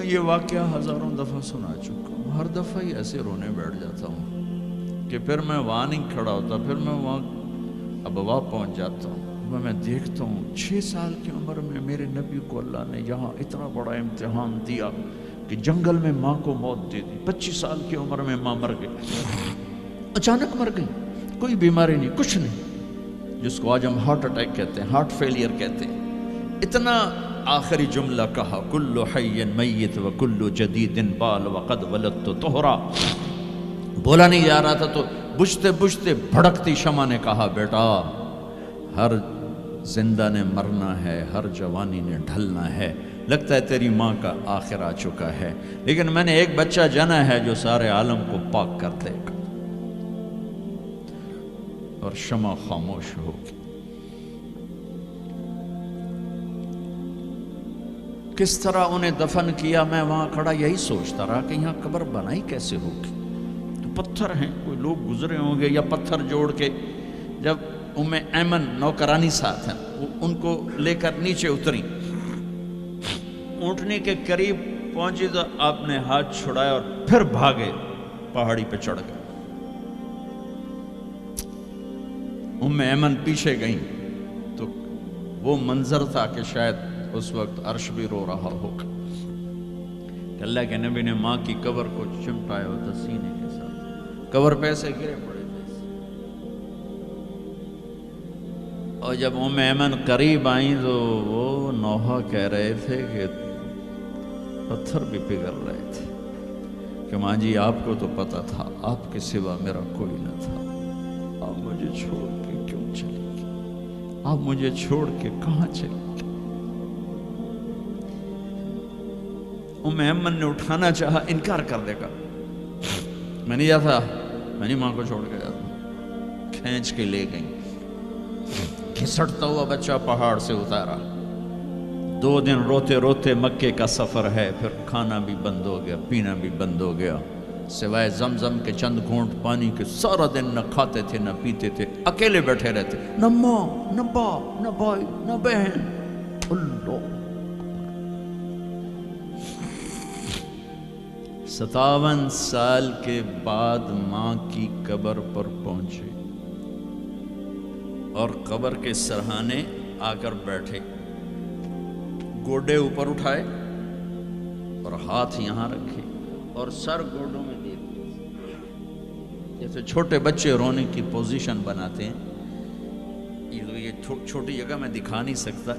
یہ واقعہ ہزاروں دفعہ سنا چکا ہوں، ہر دفعہ ہی ایسے رونے بیٹھ جاتا ہوں کہ پھر میں وہاں نہیں کھڑا ہوتا، پھر میں وہاں ابوا پہنچ جاتا ہوں۔ میں دیکھتا ہوں 6 سال کی عمر میں میرے نبی کو اللہ نے یہاں اتنا بڑا امتحان دیا کہ جنگل میں ماں کو موت دے دی۔ 25 سال کی عمر میں ماں مر گئی، اچانک مر گئی، کوئی بیماری نہیں، کچھ نہیں، جس کو آج ہم ہارٹ اٹیک کہتے ہیں، ہارٹ فیلئر کہتے ہیں۔ اتنا آخری جملہ کہا، کل حی میت و کل جدید بال وقد ولدت طہرا۔ بولا نہیں جا رہا تھا تو بجھتے بجھتے بھڑکتی شمع نے کہا، بیٹا ہر زندہ نے مرنا ہے، ہر جوانی نے ڈھلنا ہے، لگتا ہے تیری ماں کا آخر آ چکا ہے، لیکن میں نے ایک بچہ جنا ہے جو سارے عالم کو پاک کر دے گا۔ اور شمع خاموش ہوگی۔ کس طرح انہیں دفن کیا، میں وہاں کھڑا یہی سوچتا رہا کہ یہاں قبر بنائی کیسے ہوگی۔ تو پتھر ہیں، کوئی لوگ گزرے ہوں گے یا پتھر جوڑ کے، جب ایمن نوکرانی ساتھ ہیں، وہ ان کو لے کر نیچے اتری، اونٹنی کے قریب پہنچی تو آپ نے ہاتھ چھڑایا اور پھر بھاگے، پہاڑی پہ چڑھ گئے۔ ایمن پیچھے گئیں تو وہ منظر تھا کہ شاید اس وقت عرش بھی رو رہا ہوگا کہ اللہ کے نبی نے ماں کی قبر کو چمٹایا ہوتا سینے کے ساتھ، قبر پہ سے گرے پڑے تھے۔ اور جب ایمن قریب آئیں تو وہ نوحہ کہہ رہے تھے کہ پتھر بھی پگھل رہے تھے کہ ماں جی آپ کو تو پتا تھا آپ کے سوا میرا کوئی نہ تھا، آپ مجھے چھوڑ کے کیوں چلی گئی، آپ مجھے چھوڑ کے کہاں چلی گئی۔ ایمن نے اٹھانا چاہا، انکار کر دے گا، میں نہیں جاتا، میں نہیں ماں کو چھوڑ کے جاتا۔ کھینچ کے لے گئیں، کھسٹتا ہوا بچہ پہاڑ سے اتارا۔ 2 دن روتے روتے مکے کا سفر ہے، پھر کھانا بھی بند ہو گیا، پینا بھی بند ہو گیا، سوائے زمزم کے چند گھونٹ پانی کے سارا دن نہ کھاتے تھے نہ پیتے تھے، اکیلے بیٹھے رہتے، نہ ماں نہ باپ نہ بھائی نہ بہن۔ اللہ 57 سال کے بعد ماں کی قبر پر پہنچے اور قبر کے سرہانے آ کر بیٹھے، گوڈے اوپر اٹھائے اور ہاتھ یہاں رکھے اور سر گوڈوں میں دے دیے، جیسے چھوٹے بچے رونے کی پوزیشن بناتے ہیں۔ یہ چھوٹی جگہ میں دکھا نہیں سکتا،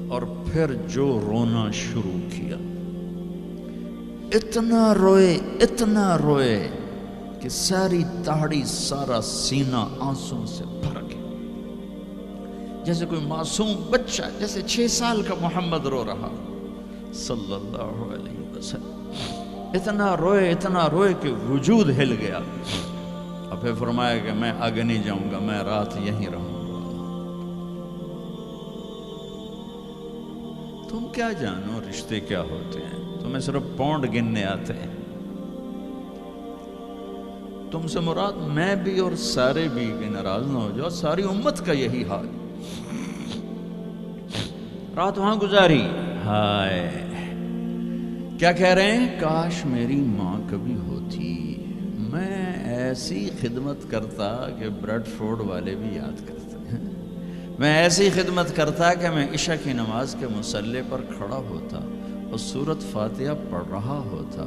اور پھر جو رونا شروع کیا، اتنا روئے کہ ساری داڑھی سارا سینہ آنسوں سے بھر گیا، جیسے کوئی معصوم بچہ، جیسے 6 سال کا محمد رو رہا صلی اللہ علیہ وسلم۔ اتنا روئے کہ وجود ہل گیا، اور پھر فرمایا کہ میں آگے نہیں جاؤں گا، میں رات یہیں رہوں گا۔ تم کیا جانو رشتے کیا ہوتے ہیں، تمہیں صرف پونڈ گننے آتے ہیں۔ تم سے مراد میں بھی اور سارے بھی، کہ ناراض نہ ہو جاؤ، ساری امت کا یہی حال۔ رات وہاں گزاری، ہائے کیا کہہ رہے ہیں، کاش میری ماں کبھی ہوتی، میں ایسی خدمت کرتا کہ بریڈ فورڈ والے بھی یاد کرتے ہیں، میں ایسی خدمت کرتا کہ میں عشاء کی نماز کے مصلی پر کھڑا ہوتا اور سورۃ فاتحہ پڑھ رہا ہوتا،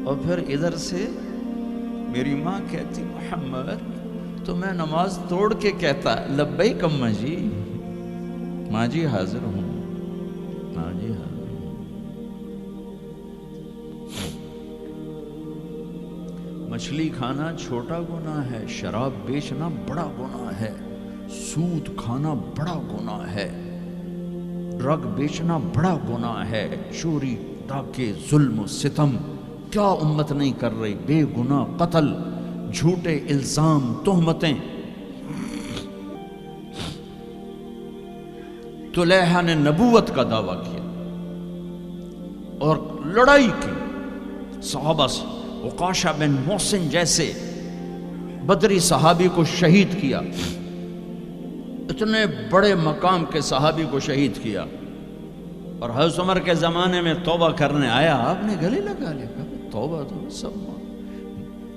اور پھر ادھر سے میری ماں کہتی محمد، تو میں نماز توڑ کے کہتا لبیک اماں جی، ماں جی حاضر ہوں، ماں جی حاضر ہوں۔ مچھلی کھانا چھوٹا گناہ ہے، شراب بیچنا بڑا گناہ ہے، سود کھانا بڑا گناہ ہے، ڈرگ بیچنا بڑا گناہ ہے، چوری ڈاکے ظلم و ستم کیا امت نہیں کر رہی، بے گناہ قتل، جھوٹے الزام تہمتیں۔ طلحہ نے نبوت کا دعویٰ کیا اور لڑائی کی صحابہ سے، عکاشہ بن محسن جیسے بدری صحابی کو شہید کیا، اتنے بڑے مقام کے صحابی کو شہید کیا، اور حضرت عمر کے زمانے میں توبہ کرنے آیا، آپ نے گلے لگا لیا، کہا توبہ تو سب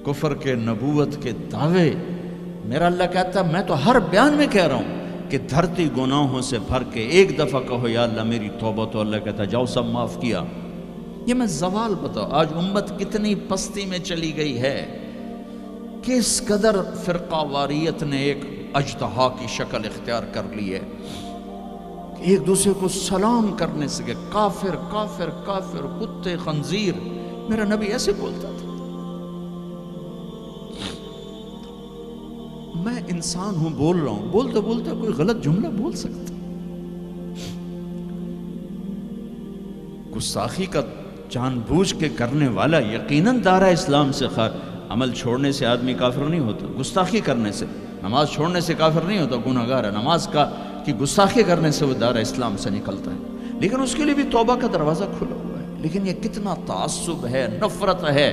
کفر کے نبوت کے دعوے. میرا اللہ کہتا ہے میں تو ہر بیان میں کہہ رہا ہوں کہ دھرتی گناہوں سے بھر کے ایک دفعہ کہو یا اللہ میری توبہ، تو اللہ کہتا ہے جاؤ سب معاف کیا. یہ میں زوال بتاؤ آج امت کتنی پستی میں چلی گئی ہے، کس قدر فرقہ واریت نے ایک اجتہا کی شکل اختیار کر لی ہے، ایک دوسرے کو سلام کرنے سے کہ کافر کافر کافر، کتے خنزیر. میرا نبی ایسے بولتا تھا. میں انسان ہوں، بول رہا ہوں، بولتے بولتے کوئی غلط جملہ بول سکتا. گستاخی کا جان بوجھ کے کرنے والا یقیناً دائرہ اسلام سے عمل چھوڑنے سے آدمی کافر نہیں ہوتا، گستاخی کرنے سے، نماز چھوڑنے سے کافر نہیں ہوتا، گناہگار ہے. نماز کی گستاخی کرنے سے وہ دائرہ اسلام سے نکلتا ہے، لیکن اس کے لیے بھی توبہ کا دروازہ کھلا ہوا ہے. لیکن یہ کتنا تعصب ہے، نفرت ہے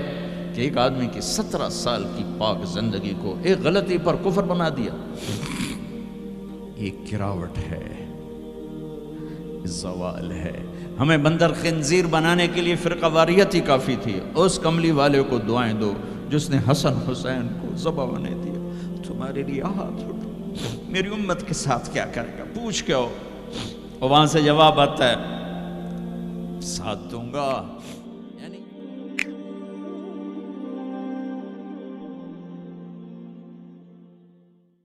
کہ ایک آدمی کی 17 سال کی پاک زندگی کو ایک غلطی پر کفر بنا دیا. یہ گراوٹ ہے، زوال ہے. ہمیں بندر خنزیر بنانے کے لیے فرقہ واریت ہی کافی تھی. اس کملی والے کو دعائیں دو جس نے حسن حسین کو ذبح بنے دیا، تمہارے لیے ہاتھ اٹھو، میری امت کے ساتھ کیا کرے گا پوچھ کے ہو. اور وہاں سے جواب آتا ہے ساتھ دوں گا